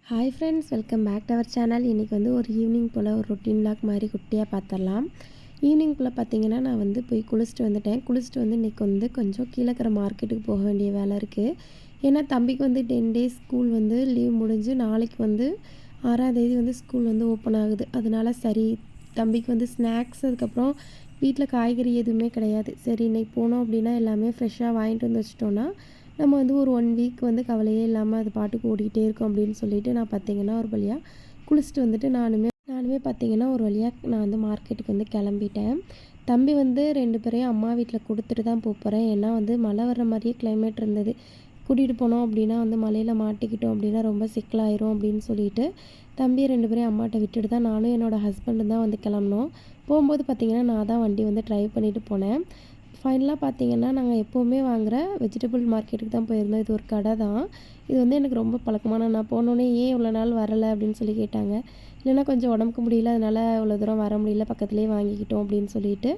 Hi friends, welcome back to our channel. இன்றைக்கி வந்து ஒரு ஈவினிங் போல் ஒரு ரொட்டீன் விளாக் மாதிரி குட்டியாக பார்த்துடலாம். ஈவினிங் போல் பார்த்தீங்கன்னா நான் வந்து போய் குளிச்சுட்டு வந்துட்டேன். குளிச்சுட்டு வந்து இன்றைக்கி வந்து கொஞ்சம் கீழே இருக்கிற மார்க்கெட்டுக்கு போக வேண்டிய வேலை இருக்குது. ஏன்னா தம்பிக்கு வந்து 10 டேஸ் ஸ்கூல் வந்து லீவ் முடிஞ்சு நாளைக்கு வந்து 6ஆம் தேதி வந்து ஸ்கூல் வந்து ஓப்பன் ஆகுது. அதனால சரி தம்பிக்கு வந்து ஸ்நாக்ஸ், அதுக்கப்புறம் வீட்டில் காய்கறி எதுவுமே கிடையாது. சரி இன்றைக்கி போனோம் அப்படின்னா எல்லாமே ஃப்ரெஷ்ஷாக வாங்கிட்டு வந்து வச்சிட்டோன்னா நம்ம வந்து ஒரு 1 வீக் வந்து கவலையே இல்லாமல் அது பாட்டுக்கு ஓடிக்கிட்டே இருக்கும் அப்படின்னு சொல்லிட்டு நான் பார்த்தீங்கன்னா ஒரு வழியாக குளிச்சுட்டு வந்துட்டு நானுமே பார்த்தீங்கன்னா ஒரு வழியாக நான் வந்து மார்க்கெட்டுக்கு வந்து கிளம்பிட்டேன். தம்பி வந்து 2 பேரையும் அம்மா வீட்டில் கொடுத்துட்டு தான் போகிறேன். ஏன்னா வந்து மழை வர்ற மாதிரியே கிளைமேட் இருந்தது. கூட்டிகிட்டு போனோம் அப்படின்னா வந்து மழையில் மாட்டிக்கிட்டோம் அப்படின்னா ரொம்ப சிக்கலாயிரும் அப்படின்னு சொல்லிட்டு தம்பியை 2 பேரையும் அம்மாட்ட விட்டுட்டு தான் நானும் என்னோடய ஹஸ்பண்டும் தான் வந்து கிளம்புனோம். போகும்போது பார்த்திங்கன்னா நான் தான் வண்டி வந்து ட்ரைவ் பண்ணிவிட்டு போனேன். ஃபைனலாக பார்த்தீங்கன்னா நாங்கள் எப்போவுமே வாங்குகிற வெஜிடபிள் மார்க்கெட்டுக்கு தான் போயிருந்தோம். இது ஒரு கடை தான். இது வந்து எனக்கு ரொம்ப பழக்கமான, நான் போனோடனே ஏன் இவ்வளோ நாள் வரலை அப்படின்னு சொல்லி கேட்டாங்க. இல்லைன்னா கொஞ்சம் உடம்புக்கு முடியல, அதனால் இவ்வளோ தூரம் வர முடியல, பக்கத்துலேயே வாங்கிக்கிட்டோம் அப்படின்னு சொல்லிட்டு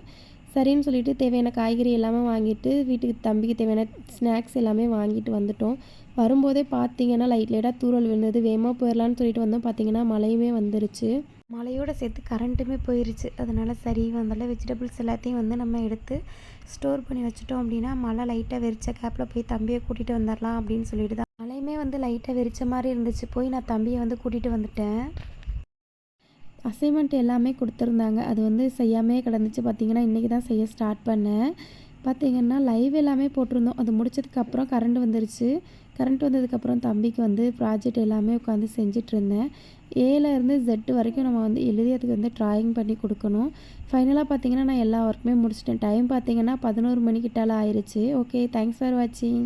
சரின்னு சொல்லிட்டு தேவையான காய்கறி எல்லாமே வாங்கிட்டு வீட்டுக்கு தம்பிக்கு தேவையான ஸ்நாக்ஸ் எல்லாமே வாங்கிட்டு வந்துட்டோம். வரும்போதே பார்த்தீங்கன்னா லைட்டாக தூறல் விழுந்தது. வேகமாக போயிடலான்னு சொல்லிட்டு வந்தோம். பார்த்தீங்கன்னா மழையுமே வந்துருச்சு. மழையோடு சேர்த்து கரண்ட்டுமே போயிருச்சு. அதனால் சரி வந்தால வெஜிடபிள்ஸ் எல்லாத்தையும் வந்து நம்ம எடுத்து ஸ்டோர் பண்ணி வச்சுட்டோம் அப்படின்னா மழை லைட்டாக வெறிச்ச கேப்பில் போய் தம்பியை கூட்டிகிட்டு வந்துடலாம் அப்படின்னு சொல்லிட்டு தான். மழையுமே வந்து லைட்டாக வெறிச்ச மாதிரி இருந்துச்சு. போய் நான் தம்பியை வந்து கூட்டிகிட்டு வந்துட்டேன். அசைன்மெண்ட் எல்லாமே கொடுத்துருந்தாங்க. அது வந்து செய்யாமே கிடந்துச்சு. பார்த்திங்கன்னா இன்றைக்கி தான் செய்ய ஸ்டார்ட் பண்ணேன். பார்த்திங்கன்னா லைவ் எல்லாமே போட்டிருந்தோம். அது முடிச்சதுக்கப்புறம் கரண்ட் வந்துருச்சு. கரண்ட் வந்ததுக்கப்புறம் தம்பிக்கு வந்து ப்ராஜெக்ட் எல்லாமே உட்காந்து செஞ்சிட்ருந்தேன். ஏலேருந்து Z வரைக்கும் நம்ம வந்து எழுதி அதுக்கு வந்து ட்ராயிங் பண்ணி கொடுக்கணும். ஃபைனலாக பார்த்திங்கன்னா நான் எல்லா ஒர்க்குமே முடிச்சிட்டேன். டைம் பார்த்திங்கன்னா 11 மணிக்கிட்டால ஆயிடுச்சு. ஓகே, தேங்க்ஸ் ஃபார் வாட்சிங்.